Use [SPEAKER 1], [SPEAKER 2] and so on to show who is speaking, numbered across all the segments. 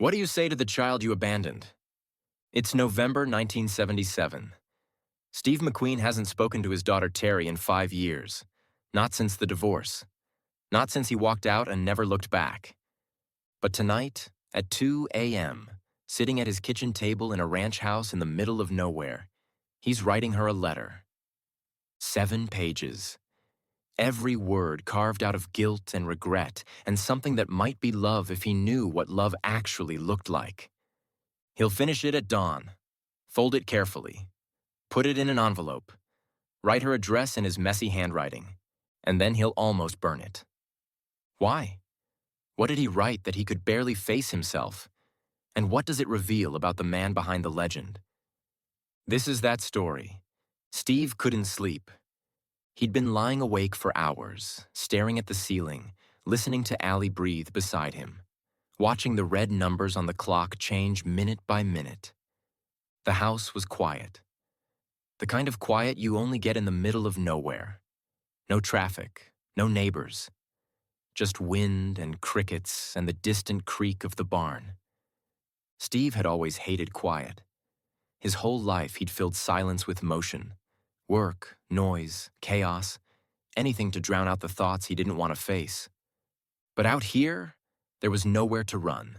[SPEAKER 1] What do you say to the child you abandoned? It's November 1977. Steve McQueen hasn't spoken to his daughter Terry in 5 years. Not since the divorce. Not since he walked out and never looked back. But tonight, at 2 a.m., sitting at his kitchen table in a ranch house in the middle of nowhere, he's writing her a letter. 7 pages. Every word carved out of guilt and regret and something that might be love if he knew what love actually looked like. He'll finish it at dawn, fold it carefully, put it in an envelope, write her address in his messy handwriting, and then he'll almost burn it. Why? What did he write that he could barely face himself? And what does it reveal about the man behind the legend? This is that story. Steve couldn't sleep. He'd been lying awake for hours, staring at the ceiling, listening to Allie breathe beside him, watching the red numbers on the clock change minute by minute. The house was quiet. The kind of quiet you only get in the middle of nowhere. No traffic, no neighbors. Just wind and crickets and the distant creak of the barn. Steve had always hated quiet. His whole life he'd filled silence with motion. Work, noise, chaos, anything to drown out the thoughts he didn't want to face. But out here, there was nowhere to run.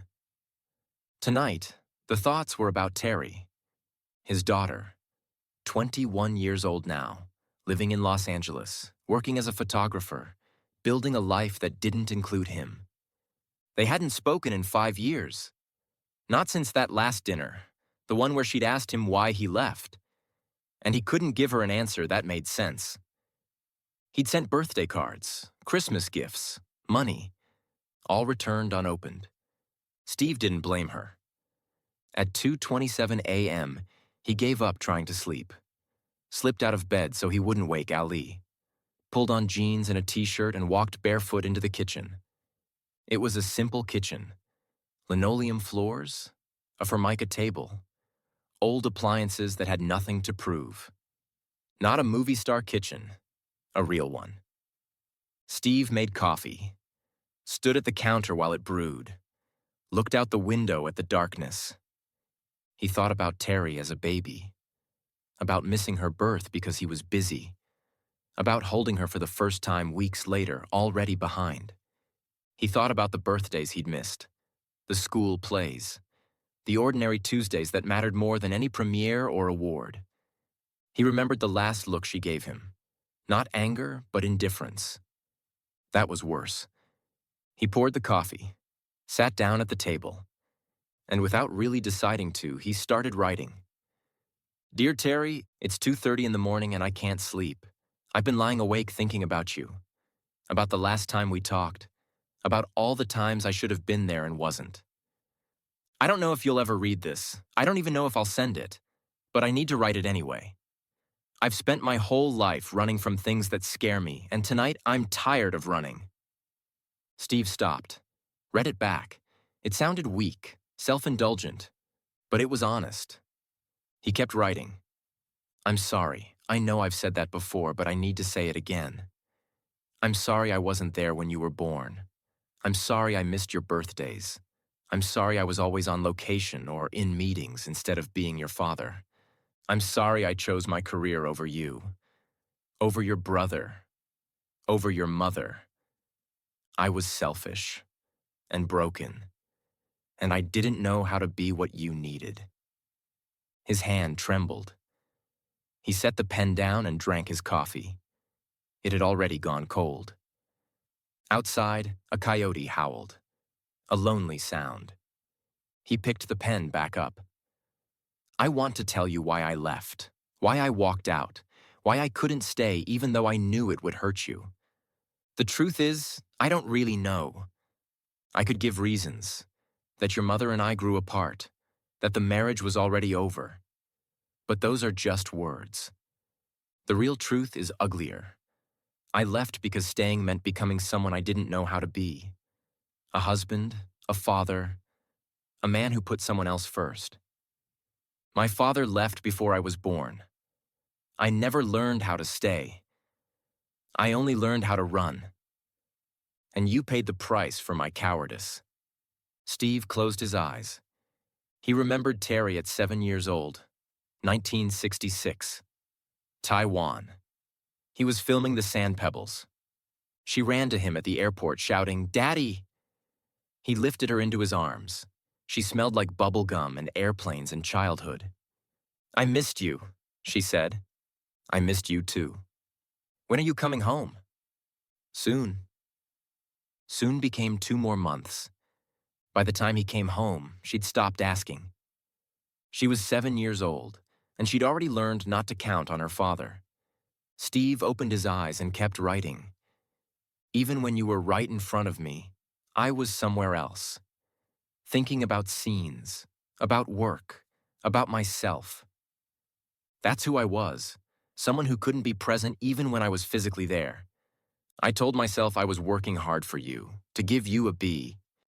[SPEAKER 1] Tonight, the thoughts were about Terry, his daughter, 21 years old now, living in Los Angeles, working as a photographer, building a life that didn't include him. They hadn't spoken in 5 years. Not since that last dinner, the one where she'd asked him why he left. And he couldn't give her an answer that made sense. He'd sent birthday cards, Christmas gifts, money, all returned unopened. Steve didn't blame her. At 2:27 a.m., he gave up trying to sleep, slipped out of bed so he wouldn't wake Ali, pulled on jeans and a t-shirt and walked barefoot into the kitchen. It was a simple kitchen. Linoleum floors, a Formica table, old appliances that had nothing to prove. Not a movie star kitchen, a real one. Steve made coffee, stood at the counter while it brewed, looked out the window at the darkness. He thought about Terry as a baby, about missing her birth because he was busy, about holding her for the first time weeks later, already behind. He thought about the birthdays he'd missed, the school plays, the ordinary Tuesdays that mattered more than any premiere or award. He remembered the last look she gave him. Not anger, but indifference. That was worse. He poured the coffee, sat down at the table, and without really deciding to, he started writing. Dear Terry, it's 2:30 in the morning and I can't sleep. I've been lying awake thinking about you, about the last time we talked, about all the times I should have been there and wasn't. I don't know if you'll ever read this. I don't even know if I'll send it, but I need to write it anyway. I've spent my whole life running from things that scare me, and tonight I'm tired of running. Steve stopped, read it back. It sounded weak, self-indulgent, but it was honest. He kept writing. I'm sorry. I know I've said that before, but I need to say it again. I'm sorry I wasn't there when you were born. I'm sorry I missed your birthdays. I'm sorry I was always on location or in meetings instead of being your father. I'm sorry I chose my career over you, over your brother, over your mother. I was selfish and broken, and I didn't know how to be what you needed. His hand trembled. He set the pen down and drank his coffee. It had already gone cold. Outside, a coyote howled. A lonely sound. He picked the pen back up. I want to tell you why I left, why I walked out, why I couldn't stay even though I knew it would hurt you. The truth is, I don't really know. I could give reasons, that your mother and I grew apart, that the marriage was already over. But those are just words. The real truth is uglier. I left because staying meant becoming someone I didn't know how to be. A husband, a father, a man who put someone else first. My father left before I was born. I never learned how to stay. I only learned how to run. And you paid the price for my cowardice. Steve closed his eyes. He remembered Terry at 7 years old, 1966, Taiwan. He was filming the sand pebbles. She ran to him at the airport shouting, "Daddy!" He lifted her into his arms. She smelled like bubble gum and airplanes and childhood. "I missed you," she said. "I missed you too. When are you coming home?" "Soon." Soon became 2 more months. By the time he came home, she'd stopped asking. She was 7 years old, and she'd already learned not to count on her father. Steve opened his eyes and kept writing. "Even when you were right in front of me, I was somewhere else. Thinking about scenes, about work, about myself. That's who I was, someone who couldn't be present even when I was physically there. I told myself I was working hard for you, to give you a B,